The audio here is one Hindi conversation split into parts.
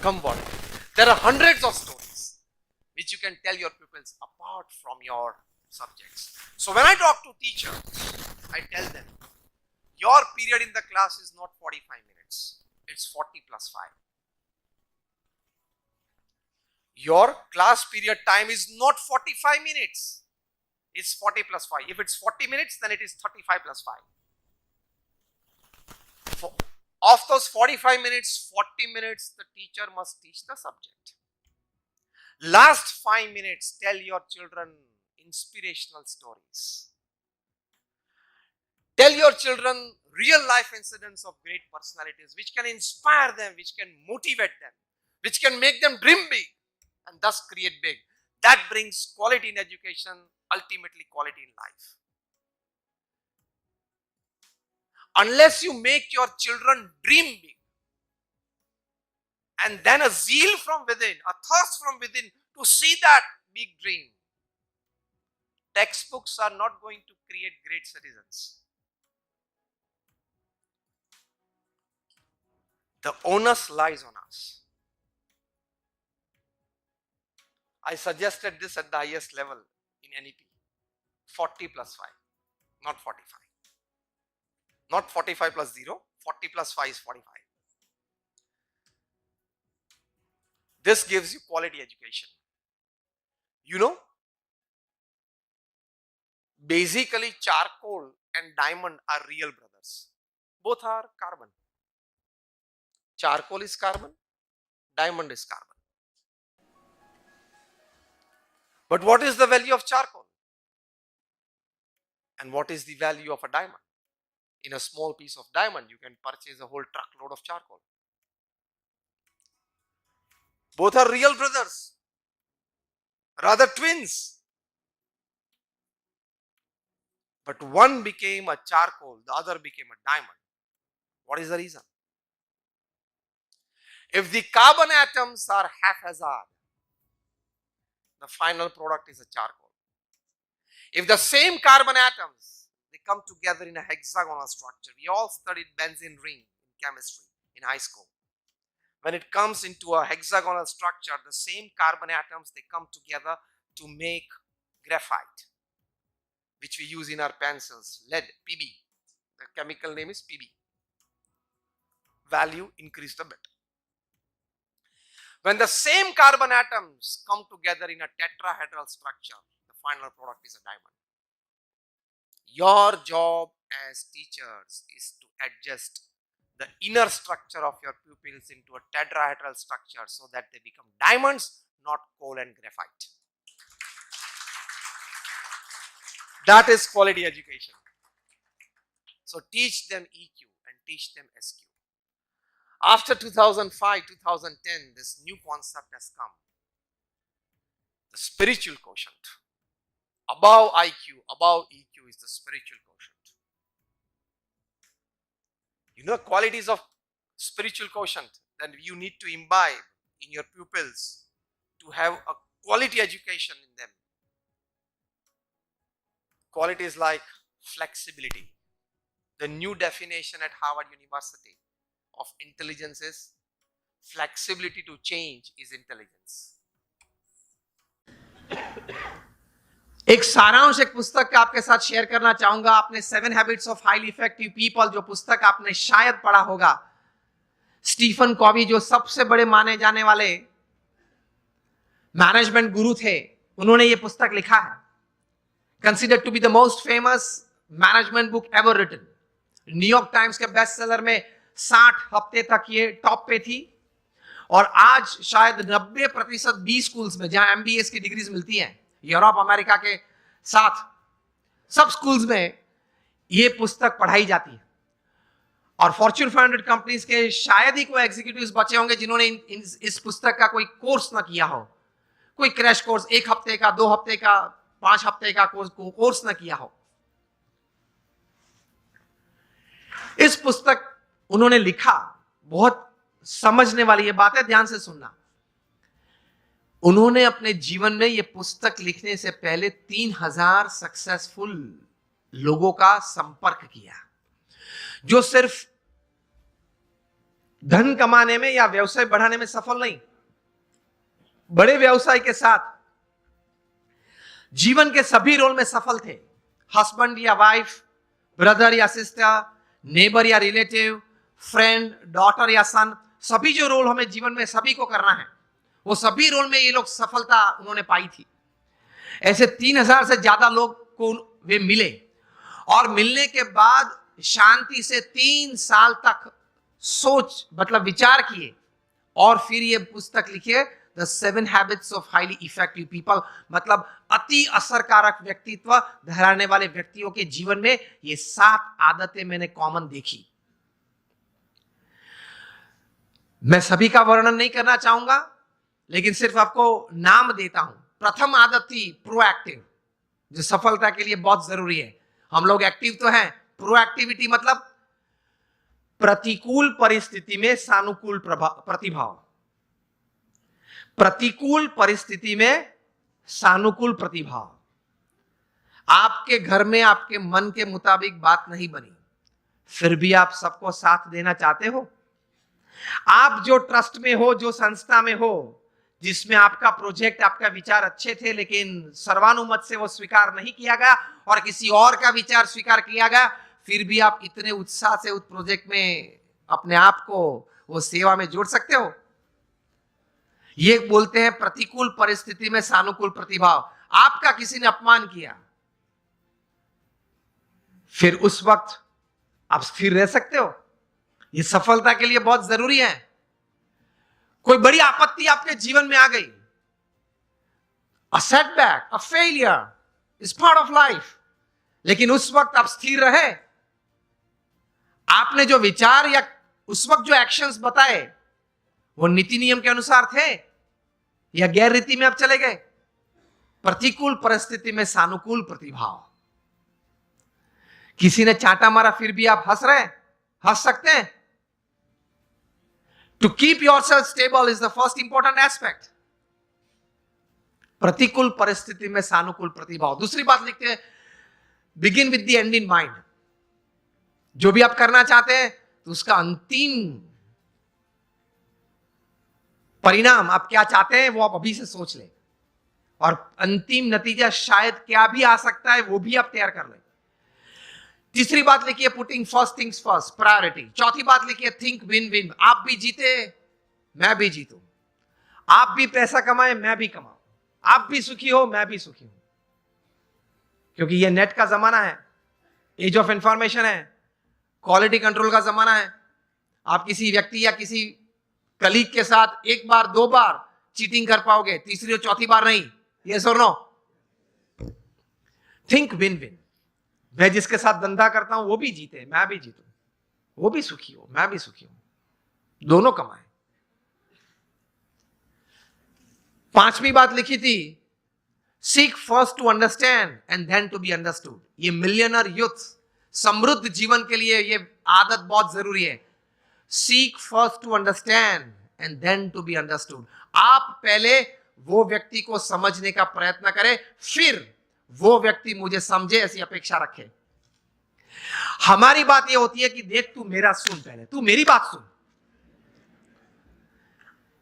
come what may. There are hundreds of stories which you can tell your pupils apart from your subjects. So when I talk to teachers, I tell them, your period in the class is not 45 minutes, it's 40 plus 5. Your class period time is not 45 minutes, it's 40 plus 5. If it's 40 minutes, then it is 35 plus 5. Of those 45 minutes, 40 minutes the teacher must teach the subject. Last 5 minutes, tell your children inspirational stories. Tell your children real life incidents of great personalities which can inspire them, which can motivate them, which can make them dream big and thus create big. That brings quality in education, ultimately quality in life. Unless you make your children dream big, and then a zeal from within, a thirst from within to see that big dream, textbooks are not going to create great citizens. The onus lies on us. I suggested this at the highest level in NEP, 40 plus 5, not 45. Not 45 plus 0, 40 plus 5 is 45. This gives you quality education. You know, basically charcoal and diamond are real brothers. Both are carbon. Charcoal is carbon, diamond is carbon. But what is the value of charcoal? And what is the value of a diamond? In a small piece of diamond, you can purchase a whole truckload of charcoal. Both are real brothers, rather twins. But one became a charcoal, the other became a diamond. What is the reason? If the carbon atoms are haphazard, the final product is a charcoal. If the same carbon atoms, they come together in a hexagonal structure. We all studied benzene ring in chemistry in high school. When it comes into a hexagonal structure, the same carbon atoms, they come together to make graphite, which we use in our pencils, lead, Pb. The chemical name is Pb. Value increased a bit. When the same carbon atoms come together in a tetrahedral structure, the final product is a diamond. Your job as teachers is to adjust the inner structure of your pupils into a tetrahedral structure so that they become diamonds, not coal and graphite. That is quality education. So teach them EQ and teach them SQ. After 2005, 2010, this new concept has come. The spiritual quotient. Above IQ, above EQ is the spiritual quotient. You know qualities of spiritual quotient that you need to imbibe in your pupils to have a quality education in them. Qualities like flexibility. The new definition at Harvard University of intelligence is flexibility to change is intelligence. एक सारांश एक पुस्तक का आपके साथ शेयर करना चाहूंगा. आपने 7 habits of highly effective people जो पुस्तक आपने शायद पढ़ा होगा, स्टीफन कॉवी जो सबसे बड़े माने जाने वाले मैनेजमेंट गुरु थे, उन्होंने ये पुस्तक लिखा है. Considered to be the most famous management book ever written. New York Times के बेस्ट सेलर में 60 हफ्ते तक ये टॉप पे थी और आज शायद 90% बी स्कूल्स में जहां एमबीएस की डिग्रीज मिलती हैं यूरोप अमेरिका के साथ सब स्कूल्स में ये पुस्तक पढ़ाई जाती है. और फॉर्च्यून 500 कंपनीज के शायद ही कोई एग्जीक्यूटिव्स बचे होंगे जिन्होंने इस पुस्तक का कोई कोर्स ना किया हो, कोई क्रैश कोर्स 1 हफ्ते का, 2 हफ्ते का, 5 हफ्ते का कोर्स ना किया हो. इस पुस्तक उन्होंने लिखा, बहुत समझने वाली ये बात है, ध्यान से सुनना. उन्होंने अपने जीवन में ये पुस्तक लिखने से पहले 3000 सक्सेसफुल लोगों का संपर्क किया जो सिर्फ धन कमाने में या व्यवसाय बढ़ाने में सफल नहीं, बड़े व्यवसाय के साथ जीवन के सभी रोल में सफल थे। हस्बैंड या वाइफ, ब्रदर या सिस्टर, नेबर या रिलेटिव, फ्रेंड, डॉटर या सन, सभी जो रोल हमें जीवन में सभी को करना है, वो सभी रोल में ये लोग सफलता उन्होंने पाई थी। ऐसे 3000 से ज्यादा लोग को वे मिले और मिलने के बाद शांति से 3 साल तक सोच मतलब विचार किए और फिर ये पुस्तक लिखिए, the 7 habits of highly effective people, मतलब अति असरकारक व्यक्तित्व धराने वाले व्यक्तियों के जीवन में ये 7 आदतें मैंने कॉमन देखी। मैं सभी का वर्णन नहीं करना चाहूंगा, लेकिन सिर्फ आपको नाम देता हूं। प्रथम आदत थी प्रोएक्टिव, जो सफलता के लिए बहुत जरूरी है। हम लोग एक्टिव तो हैं, प्रोएक्टिविटी मतलब प्रतिकूल परिस्थिति में सानुकूल प्रतिभाव। प्रतिकूल परिस्थिति में सानुकूल प्रतिभाव। आपके घर में आपके मन के मुताबिक बात नहीं बनी, फिर भी आप सबको साथ देना चाहते हो। आप जो ट्रस्ट में हो, जो संस्था में हो, जिसमें आपका प्रोजेक्ट, आपका विचार अच्छे थे, लेकिन सर्वानुमत से वो स्वीकार नहीं किया गया और किसी और का विचार स्वीकार किया गया, फिर भी आप इतने उत्साह से उस प्रोजेक्ट में अपने आप को वो सेवा में जोड़ सकते हो। ये बोलते हैं प्रतिकूल परिस्थिति में सानुकूल प्रतिभाव। आपका किसी ने अपमान किया, फिर उस वक्त आप स्थिर रह सकते हो। ये सफलता के लिए बहुत जरूरी है। कोई बड़ी आपत्ति आपके जीवन में आ गई, a setback, a failure is part of life, लेकिन उस वक्त आप स्थिर रहे। आपने जो विचार या उस वक्त जो एक्शंस बताए वो नीति नियम के अनुसार थे या गैर रीति में आप चले गए। प्रतिकूल परिस्थिति में सानुकूल प्रतिभाव। किसी ने चांटा मारा, फिर भी आप हंस रहे, हंस सकते हैं। To keep yourself stable is the first important aspect. प्रतिकूल परिस्थिति में सानुकूल प्रतिभाव। दूसरी बात लिखते हैं, begin with the end in mind. जो भी आप करना चाहते हैं तो उसका अंतिम परिणाम आप क्या चाहते हैं वो आप अभी से सोच लें, और अंतिम नतीजा शायद क्या भी आ सकता है वो भी आप तैयार कर लें। तीसरी बात लिखिए, putting first things first, priority. चौथी बात लिखिए, थिंक विन विन। आप भी जीते, मैं भी जीतूं। आप भी पैसा कमाए, मैं भी कमाऊं। आप भी सुखी हो, मैं भी सुखी हूं। क्योंकि ये नेट का जमाना है, एज ऑफ इंफॉर्मेशन है, क्वालिटी कंट्रोल का जमाना है। आप किसी व्यक्ति या किसी कलीग के साथ एक बार, 2 बार चीटिंग कर पाओगे, तीसरी और चौथी बार नहीं। यस और नो? Think win win. मैं जिसके साथ धंधा करता हूं वो भी जीते, मैं भी जीतूं। वो भी सुखी हो, मैं भी सुखी हूं, दोनों कमाए। 5वीं बात लिखी थी, seek first to understand and then to be understood. ये मिलियनर यूथ समृद्ध जीवन के लिए ये आदत बहुत जरूरी है। Seek first to understand and then to be understood. आप पहले वो व्यक्ति को समझने का प्रयत्न करें, फिर वो व्यक्ति मुझे समझे, ऐसी अपेक्षा रखे। हमारी बात ये होती है कि देख तू मेरा सुन, पहले तू मेरी बात सुन।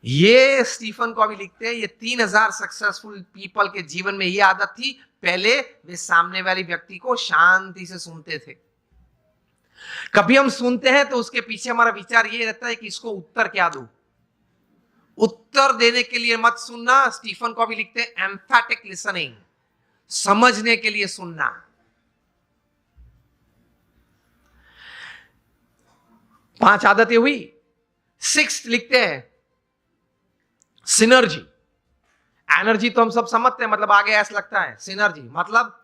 ये स्टीफन को भी लिखते हैं, ये 3000 सक्सेसफुल पीपल के जीवन में ये आदत थी। पहले वे सामने वाली व्यक्ति को शांति से सुनते थे। कभी हम सुनते हैं तो उसके पीछे हमारा विचार ये रहता है कि इसको उत्तर क्या दूं। उत्तर देने के लिए मत सुनना। स्टीफन को भी लिखते हैं, एम्फैटिक लिसनिंग, समझने के लिए सुनना। पांच आदतें हुई। 6 लिखते हैं, सिनर्जी। एनर्जी तो हम सब समझते हैं, मतलब आगे ऐसा लगता है। सिनर्जी मतलब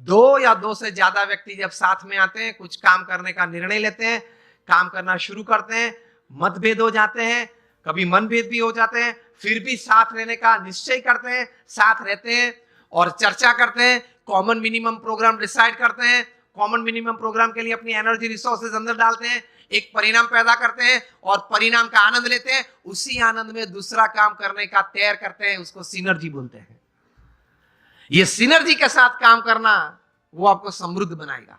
2 या 2 से ज्यादा व्यक्ति जब साथ में आते हैं, कुछ काम करने का निर्णय लेते हैं, काम करना शुरू करते हैं, मतभेद हो जाते हैं, कभी मनभेद भी हो जाते हैं, फिर भी साथ रहने का निश्चय करते हैं, साथ रहते हैं और चर्चा करते हैं, कॉमन मिनिमम प्रोग्राम डिसाइड करते हैं, कॉमन मिनिमम प्रोग्राम के लिए अपनी एनर्जी रिसोर्सेज अंदर डालते हैं, एक परिणाम पैदा करते हैं और परिणाम का आनंद लेते हैं। उसी आनंद में दूसरा काम करने का तैयार करते हैं, उसको सिनर्जी बोलते हैं। ये सिनर्जी के साथ काम करना वो आपको समृद्ध बनाएगा।